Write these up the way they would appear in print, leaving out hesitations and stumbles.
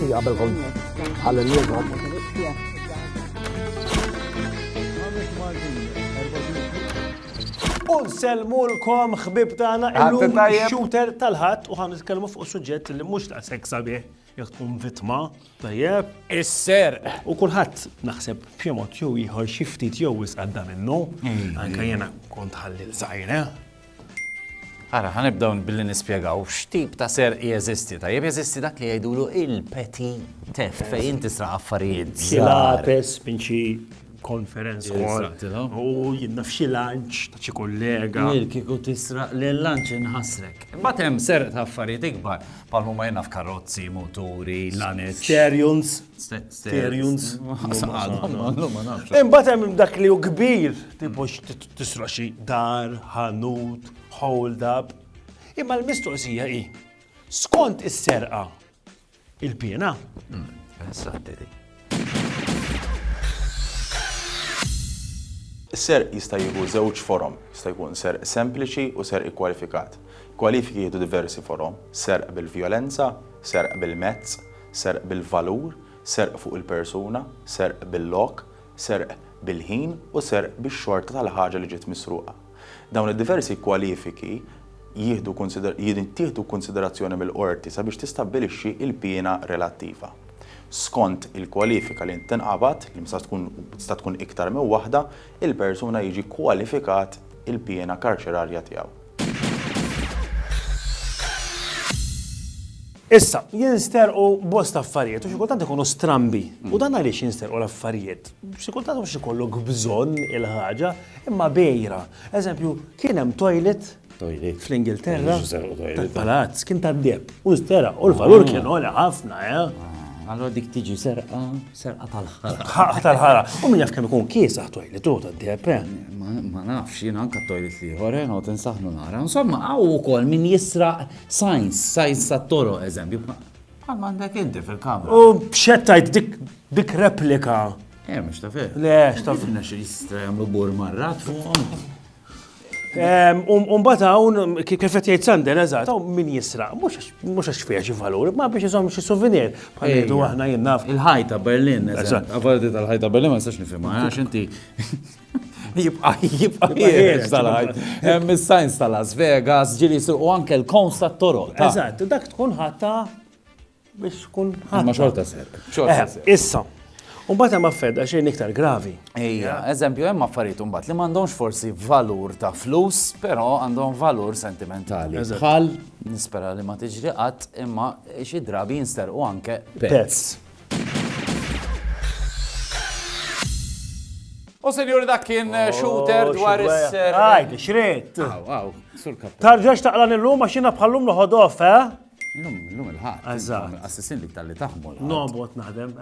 Anki qabel ħallinniet. Unselmulkom ħbib tagħna illum shooter tal-ħadd u ħan nitkellmu fuq suġġett li mhux ta' seks sabiħ jekk tkun vittma tajjeb. Is-ser. U kulħadd naħseb b'xi mod jew ieħor xi ftit jew wisqadda minnu. Anke jiena kont ħallil żgħira. Ara, ħanibdew billi nispjegaw x'tip ta' ser jeżisti. Tajjeb jeżisti dak li jgħidulu il-petty theft fejn tisraq affarijiet. Xi lapes minn xi conference call u jinna f'xi lunch ta' xi kollega. Kieku tisraq l-lunch inħassrek. Imbagħad hemm serq ta' affarijiet ikbar bħal huma jenna f'karozzi, moturi, lanet. Stereons. Imbagħad hemm dak li hu kbir, tipo tisraq xi dar, ħanut, hold up. Imma l-mistoqsija hi, skont is-serqa il-pjena. Is-serq jista' jieħu żewġ forom, jista' jkun serq sempliċi u serq ikkwalifikat. Kwalifiki jieħdu diversi forom, serq bil-vjolenza, serq bil-mezz, serq bil-valur, serq fuq il-persuna, serq bil-lok, serq bil-ħin u serq bix-xorta tal-ħaġa li ġiet misruqa. Dawn id-diversi kwalifiki jittieħdu konsiderazzjoni mill-qorti sabiex tistabbilixxi l-pjena relattiva. Skont il-kwalifika li ntinqabad, li tista' tkun iktar minn waħda, il-persuna jiġi kwalifikat il-pjena karċerarja tiegħu. Issa, jinsterqu bosta affarijiet u xi kultant ikunu strambi. U dan għaliex jinsterqu l-affarijiet. Xi kultant mhux ikollok bżonn il-ħaġa imma bejra. Eżempju, kien hemm toilet fl-Ingilterra tal-palazz kien tad-deb. U nsteraq u l-valur kien għolja ħafna, Allora dik tiġi serqa tal-ħara. Tal-ħara. U min jaf kemm ikun kiesaħ toilet u tad-deb. Ma nafx jiena anke toilet ieħor noqgħod insaħħnu nara. Insomma, hawn ukoll min jisraq sajns tat-toroq eżempju. Bħal m'għandek inti fil-kamra. U b'xettajt dik replika. Mhux ta' fih. Le, x'taf. Kif nax jistra jagħmlu bur marrat fuqhom. Mbagħad hawn kif qed jgħid Sander eżatt, hawn min jisraq, mhux għax fiha xi valur, ma biex iżomm xi souvenir. Bħal ngħidu aħna jien naf. Il-ħajta Berlin, eżatt. Avardi tal-ħajta Berlin ma nistax nifhimha, għax inti jibqa' jiex tal-ħajt. Hemm is-sajns ta' Las Vegas, ġieli u anke l-kons tat-toroq. Eżatt, dak tkun ħatta biex tkun ħatta. Ma xorta serq. Issa. Mbagħad hemm affarijiet xejn iktar gravi. Ejja, eżempju hemm affarijiet imbagħad li m'għandhomx forsi valur ta' flus, però għandhom valur sentimentali. Bħal nispera li ma tiġri qatt imma xi drabi jinsterqu anke pets. U senjuri dak kien shooter dwar is-ser. Għajdi, xriet. Aw, sur kap. Tarġax taqlan illum għax jiena bħallum noħod off, Illum il-ħadd. Eżatt. Assissin li tal-li taħmu. Nobot naħdem.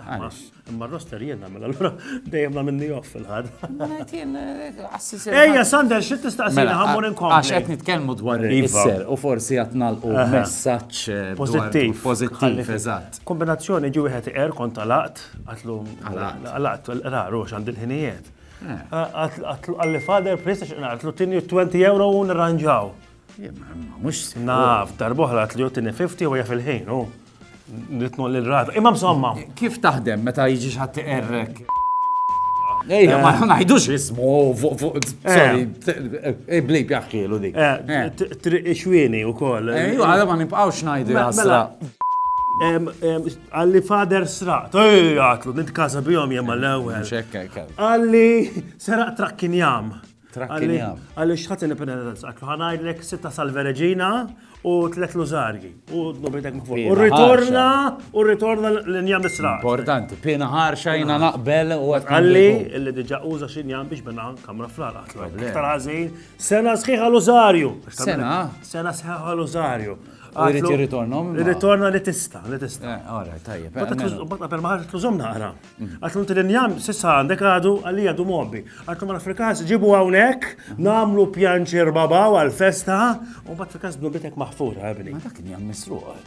Imma r-roster jien nagħmel allura dejjem minni off fil-ħadd. Ejja, Sander, xi tistaqsina ħammur inkompli. Għax qed nitkellmu dwar is-ser u forsi qed nagħlqu messaġġ pożittiv, eżatt. Kombinazzjoni ġi wieħed iqer kont għalaqt, għatlu għalaqt raru għand il-ħinijiet. Għalli fader PlayStation għatlu tini 20 euro u nirranġaw. Mux naf, darboħla għatlu tini 50 u fil-ħin, u nitnu l-rata. Imma msomma. Kif taħdem meta jiġi ħadd iqerrek? Ejja, ma ngħidux ismu, sorry, blib jaħkielu dik. Xwieni wkoll. Ejju, għadha ma nibqgħux ngħidu jasra. Għalli fader sraqt, għatlu, nitkaza bijom jemma l-ewel. Għalli seraq trakkinjam. Għalli xħat n-penalizz, għatlu ħanajdlek 6 salvereġina u 3 luzarji. U nobitek mkfur. U ritorna l-njam sraqt. Importanti, pina ħarxa jina naqbel u għalli illi diġa uża xinjam biex benna kamra fl-għala. Iktar għazin, sena sħiħa l-użarju. Sena sħiħa l-użarju. U jrid jirritornom? Ritorna li tista. Ora, tajjeb. Bata per maħar tluzom naqra. Għatlu t-linjam, sissa għandek għadu għalli għadu mobbi. Għatlu ma fil-kas ġibu għawnek, namlu pjanċir babaw għal-festa, u bat fil-kas bnubitek maħfur, għabni. Ma dak jam misruq.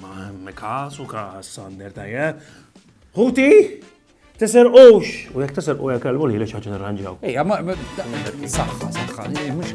Ma mekas u kas, Sander tajjeb. Huti, teser ux. U jek teser u jek għal-għu li ċaċan arranġaw. Ejja, ma saħħa, mux